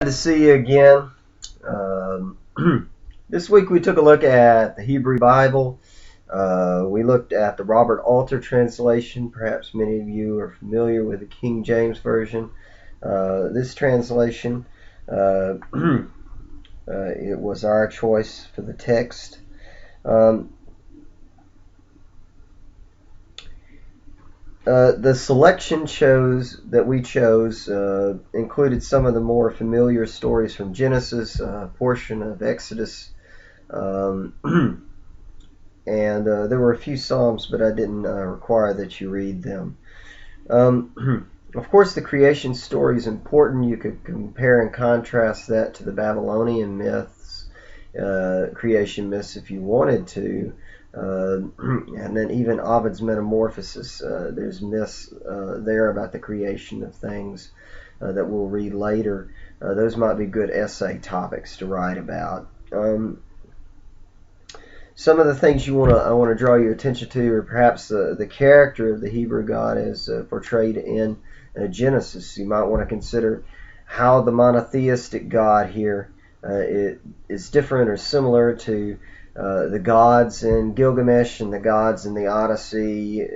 To see you again. Um, this week we took a look at the Hebrew Bible. We looked at the Robert Alter translation. Perhaps many of you are familiar with the King James Version. This translation, it was our choice for the text. Um, the selection that we chose included some of the more familiar stories from Genesis, a portion of Exodus, um, and there were a few Psalms, but I didn't require that you read them. Of course, the creation story is important. You could compare and contrast that to the Babylonian myths, creation myths, if you wanted to. And then even Ovid's Metamorphosis, there's myths there about the creation of things that we'll read later. Those might be good essay topics to write about. Some of the things I want to draw your attention to are perhaps the character of the Hebrew God as portrayed in Genesis. You might want to consider how the monotheistic God here is different or similar to the gods in Gilgamesh and the gods in the Odyssey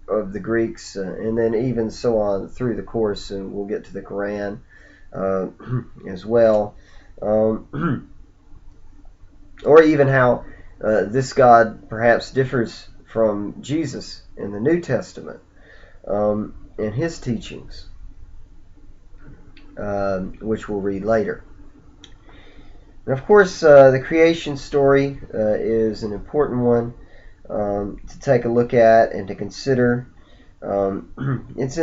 of the Greeks, and then even so on through the course, and we'll get to the Quran as well. Or even how this God perhaps differs from Jesus in the New Testament in his teachings, which we'll read later. And of course, the creation story is an important one to take a look at and to consider. It's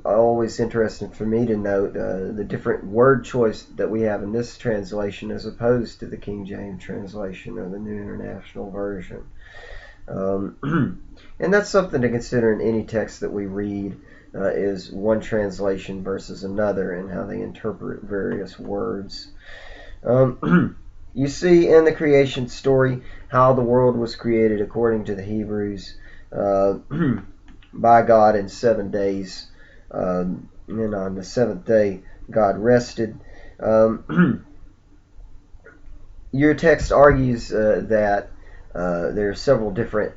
always interesting for me to note the different word choice that we have in this translation as opposed to the King James translation or the New International Version. And that's something to consider in any text that we read, is one translation versus another and how they interpret various words. You see in the creation story how the world was created according to the Hebrews. By God in 7 days, and on the seventh day God rested. Your text argues that there are several different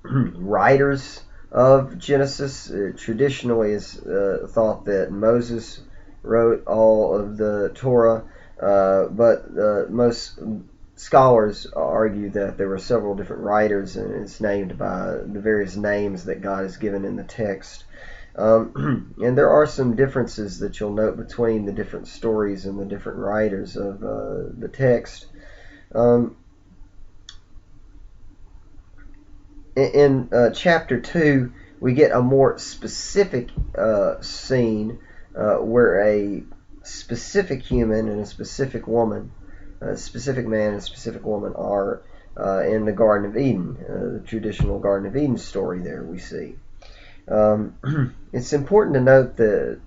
writers of Genesis. Traditionally, it's thought that Moses wrote all of the Torah, but most scholars argue that there were several different writers, and it's named by the various names that God has given in the text. And there are some differences that you'll note between the different stories and the different writers of the text. In chapter 2, we get a more specific scene where a specific human and a specific woman, a specific man and a specific woman are in the Garden of Eden, the traditional Garden of Eden story there we see. It's important to note the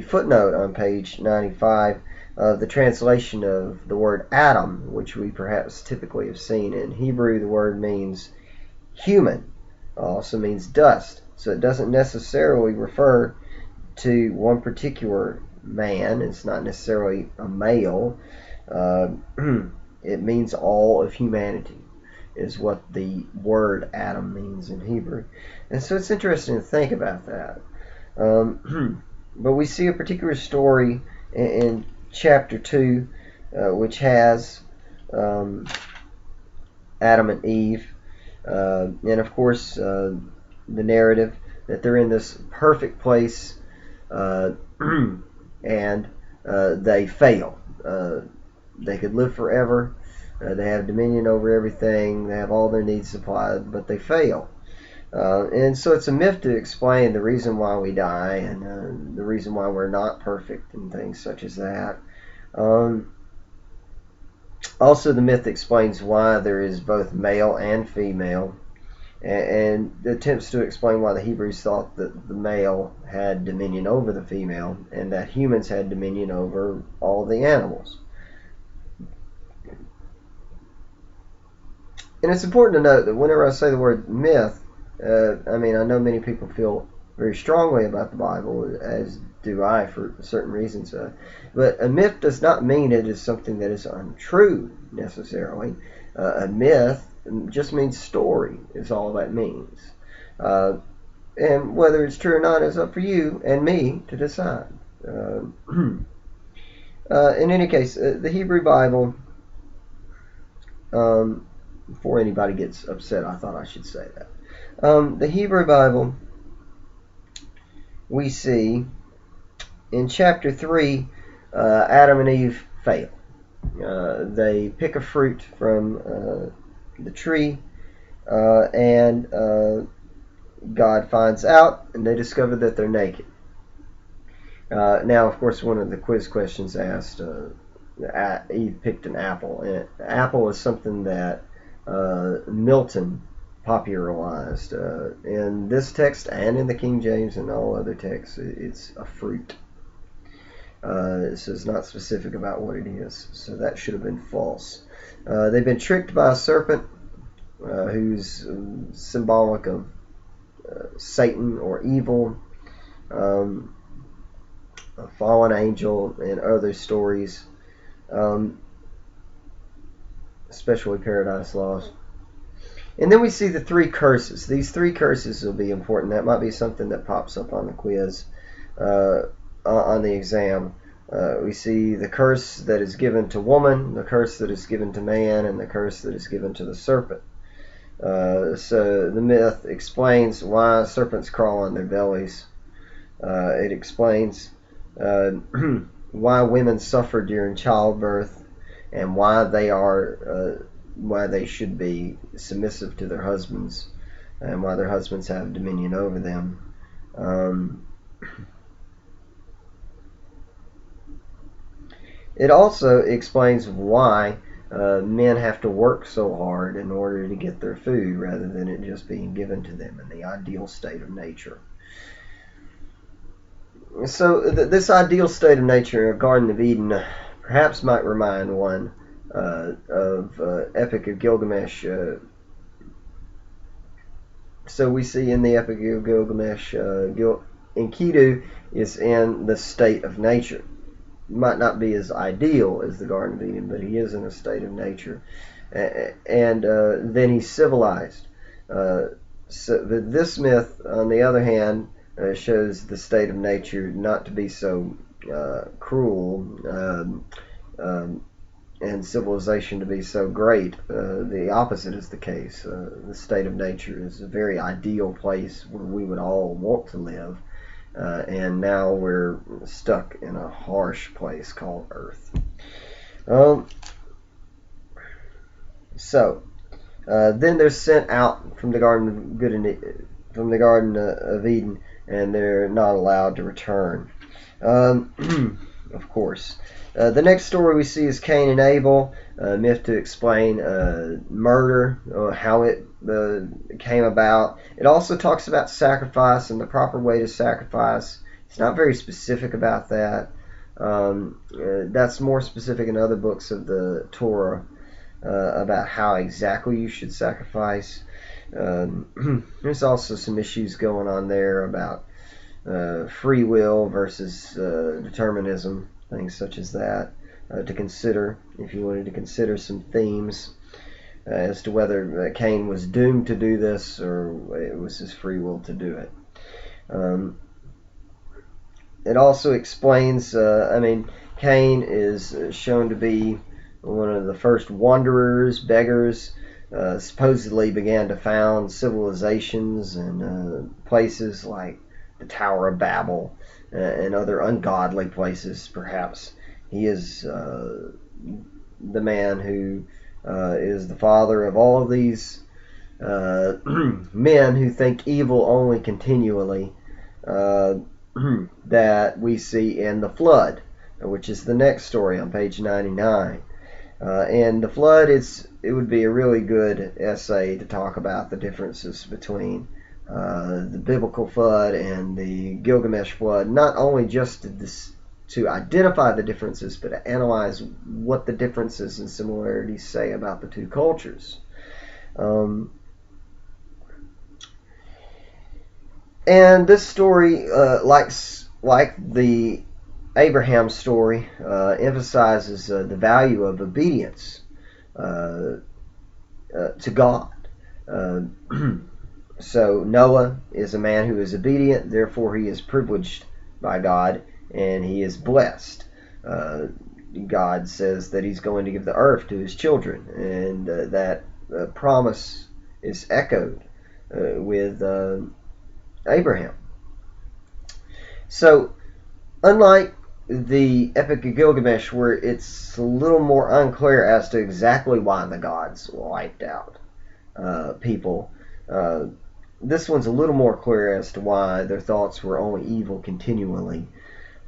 footnote on page 95 of the translation of the word Adam, which we perhaps typically have seen. In Hebrew, the word means human, also means dust. So it doesn't necessarily refer to one particular man. It's not necessarily a male. It means all of humanity is what the word Adam means in Hebrew. And so it's interesting to think about that. But we see a particular story in chapter 2 which has Adam and Eve, and of course the narrative that they're in this perfect place and they fail. They could live forever. They have dominion over everything. They have all their needs supplied, but they fail. And so it's a myth to explain the reason why we die and the reason why we're not perfect and things such as that. Also, the myth explains why there is both male and female, and attempts to explain why the Hebrews thought that the male had dominion over the female and that humans had dominion over all the animals. And it's important to note that whenever I say the word myth, I know many people feel very strongly about the Bible, as do I for certain reasons. But a myth does not mean it is something that is untrue necessarily. A myth just means story is all that means. And whether it's true or not is up for you and me to decide. In any case, the Hebrew Bible, before anybody gets upset, I thought I should say that. The Hebrew Bible, we see in chapter 3, Adam and Eve fail. They pick a fruit from the tree, and God finds out, and they discover that they're naked. Now, of course, one of the quiz questions asked, Eve picked an apple. And apple is something that Milton popularized in this text and in the King James and all other texts. It's a fruit. So it's not specific about what it is, so that should have been false. They've been tricked by a serpent who's symbolic of Satan or evil, a fallen angel, and other stories, especially Paradise Lost. And then we see the 3 curses. These 3 curses will be important. That might be something that pops up on the quiz, on the exam. We see the curse that is given to woman, the curse that is given to man, and the curse that is given to the serpent. So the myth explains why serpents crawl on their bellies. It explains why women suffer during childbirth, and why they should be submissive to their husbands, and why their husbands have dominion over them. It also explains why men have to work so hard in order to get their food rather than it just being given to them in the ideal state of nature. So this ideal state of nature in Garden of Eden perhaps might remind one of Epic of Gilgamesh. So we see in the Epic of Gilgamesh, Enkidu is in the state of nature. Might not be as ideal as the Garden of Eden, but he is in a state of nature. And then he's civilized. But this myth, on the other hand, shows the state of nature not to be so cruel, and civilization to be so great. The opposite is the case. The state of nature is a very ideal place where we would all want to live. And now we're stuck in a harsh place called Earth. Then they're sent out from the Garden of Eden, and they're not allowed to return. Of course. The next story we see is Cain and Abel, a myth to explain murder, how it came about. It also talks about sacrifice and the proper way to sacrifice. It's not very specific about that. That's more specific in other books of the Torah about how exactly you should sacrifice. There's also some issues going on there about free will versus determinism, things such as that, to consider if you wanted to consider some themes as to whether Cain was doomed to do this or it was his free will to do it. It also explains, Cain is shown to be one of the first wanderers, beggars, supposedly began to found civilizations and places like the Tower of Babel and other ungodly places, perhaps. He is the man who is the father of all of these men who think evil only continually, that we see in the flood, which is the next story on page 99. And the flood, it would be a really good essay to talk about the differences between the biblical flood and the Gilgamesh flood, not only just to identify the differences, but to analyze what the differences and similarities say about the two cultures. And this story, like like the Abraham story, emphasizes the value of obedience to God. So Noah is a man who is obedient, therefore he is privileged by God, and he is blessed. God says that he's going to give the earth to his children, and that promise is echoed with Abraham. So, unlike the Epic of Gilgamesh, where it's a little more unclear as to exactly why the gods wiped out people, this one's a little more clear as to why their thoughts were only evil continually,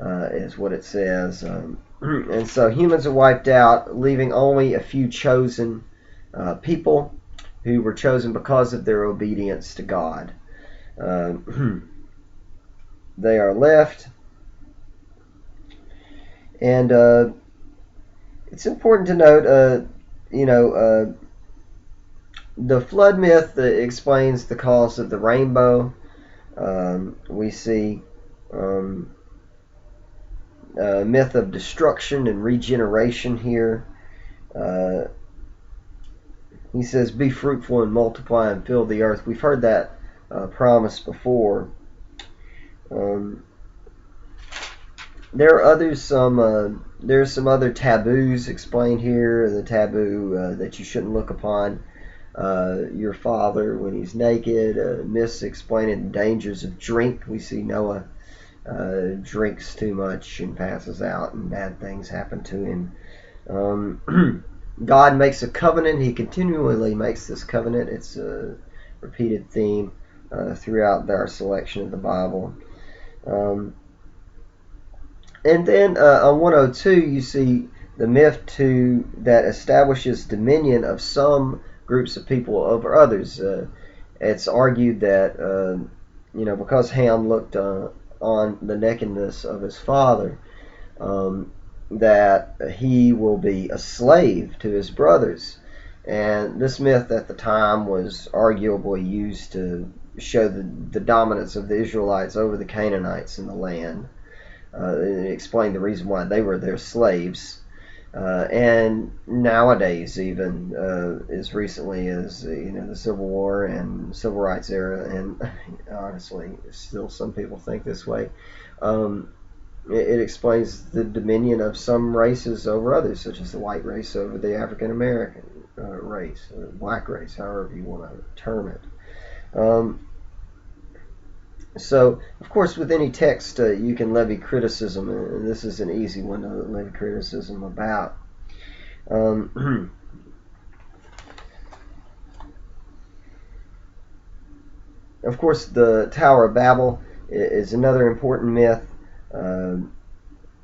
is what it says. And so humans are wiped out, leaving only a few chosen people who were chosen because of their obedience to God. They are left. And it's important to note, the flood myth explains the cause of the rainbow. We see a myth of destruction and regeneration here. He says, "Be fruitful and multiply and fill the earth." We've heard that promise before. There are there's some other taboos explained here. The taboo that you shouldn't look upon your father when he's naked. Myths explaining the dangers of drink. We see Noah drinks too much and passes out, and bad things happen to him. God makes a covenant. He continually makes this covenant. It's a repeated theme throughout our selection of the Bible. And then on 102, you see the myth that establishes dominion of some groups of people over others. It's argued that because Ham looked on the nakedness of his father, that he will be a slave to his brothers. And this myth at the time was arguably used to show the dominance of the Israelites over the Canaanites in the land. It explained the reason why they were their slaves. And nowadays, even as recently as the Civil War and Civil Rights era, and honestly, still some people think this way. It explains the dominion of some races over others, such as the white race over the African American race, or black race, however you want to term it. So, of course, with any text, you can levy criticism, and this is an easy one to levy criticism about. Of course, the Tower of Babel is another important myth,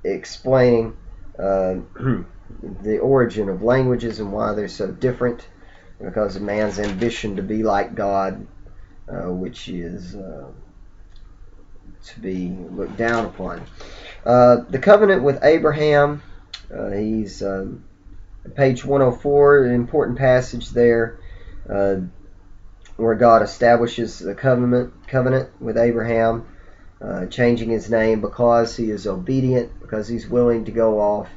explaining the origin of languages and why they're so different, because of man's ambition to be like God, which is to be looked down upon. The covenant with Abraham, he's page 104, an important passage there, where God establishes the covenant with Abraham, changing his name because he is obedient, because he's willing to go off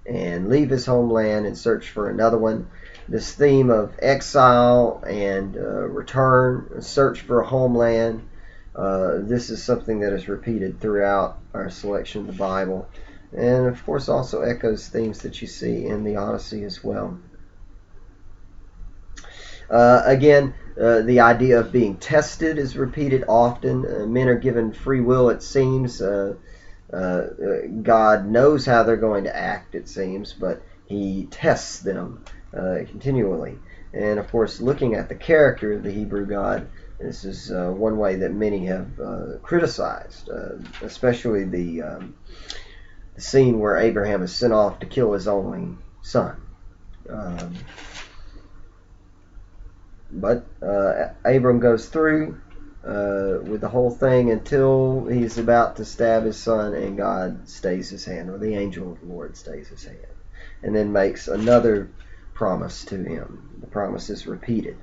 and leave his homeland and search for another one. This theme of exile and return, search for a homeland, this is something that is repeated throughout our selection of the Bible, and of course also echoes themes that you see in the Odyssey as well. Again, the idea of being tested is repeated often. Men are given free will, it seems. God knows how they're going to act, it seems, but he tests them continually. And of course, looking at the character of the Hebrew God, this is one way that many have criticized, especially the scene where Abraham is sent off to kill his only son. But Abram goes through with the whole thing until he's about to stab his son, and God stays his hand, or the angel of the Lord stays his hand, and then makes another promise to him. The promise is repeated.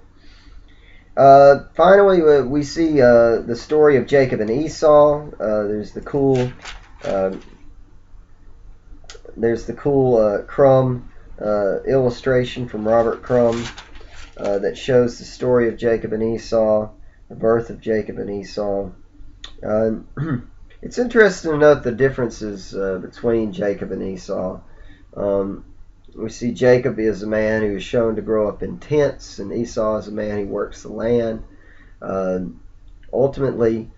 Finally, we see the story of Jacob and Esau. There's the cool Um, there's the cool Crumb illustration from Robert Crumb that shows the story of Jacob and Esau, the birth of Jacob and Esau. It's interesting to note the differences between Jacob and Esau. We see Jacob is a man who is shown to grow up in tents, and Esau is a man who works the land. Ultimately,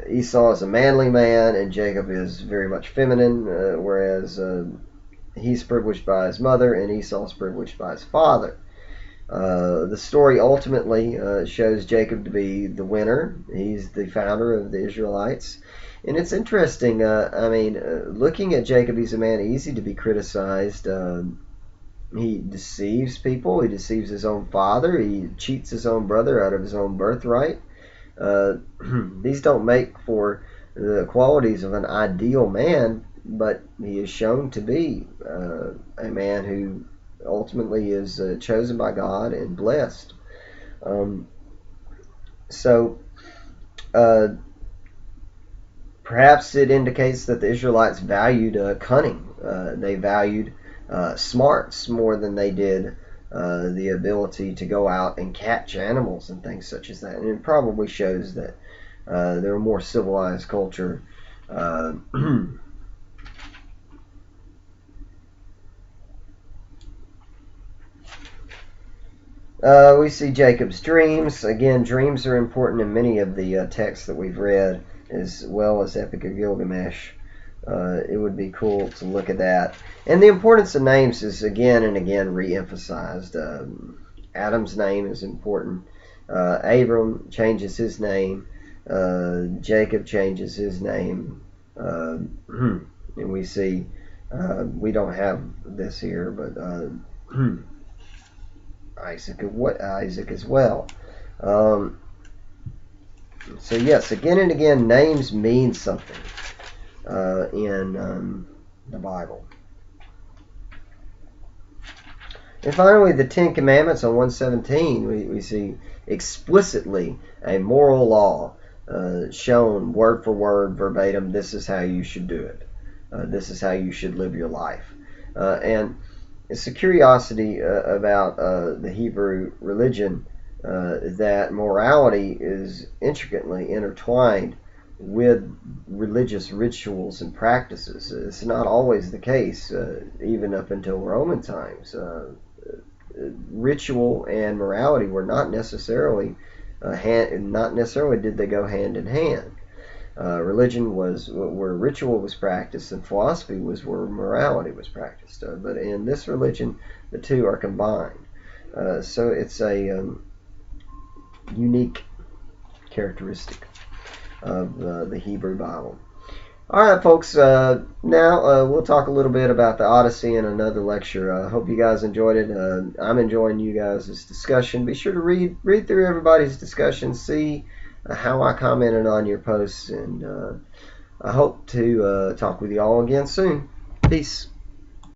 Esau is a manly man, and Jacob is very much feminine, whereas he's privileged by his mother, and Esau's privileged by his father. The story ultimately shows Jacob to be the winner. He's the founder of the Israelites. And it's interesting, looking at Jacob, he's a man easy to be criticized. He deceives people. He deceives his own father. He cheats his own brother out of his own birthright. These don't make for the qualities of an ideal man, but he is shown to be a man who ultimately is chosen by God and blessed. Perhaps it indicates that the Israelites valued cunning. They valued smarts more than they did the ability to go out and catch animals and things such as that. And it probably shows that they're a more civilized culture. We see Jacob's dreams. Again, dreams are important in many of the texts that we've read, as well as Epic of Gilgamesh. It would be cool to look at that. And the importance of names is again and again re-emphasized. Adam's name is important. Abram changes his name. Jacob changes his name. And we see, we don't have this here, but Isaac as well. So yes, again and again, names mean something in the Bible. And finally, the Ten Commandments on 117, we see explicitly a moral law shown word for word, verbatim. This is how you should do it. This is how you should live your life. And it's a curiosity about the Hebrew religion that morality is intricately intertwined with religious rituals and practices. It's not always the case, even up until Roman times. Ritual and morality were not necessarily did they go hand in hand. Religion was where ritual was practiced, and philosophy was where morality was practiced. But in this religion, the two are combined. So it's a unique characteristic of the Hebrew Bible. All right, folks. Now we'll talk a little bit about the Odyssey in another lecture. I hope you guys enjoyed it. I'm enjoying you guys' discussion. Be sure to read through everybody's discussion, see how I commented on your posts, and I hope to talk with you all again soon. Peace.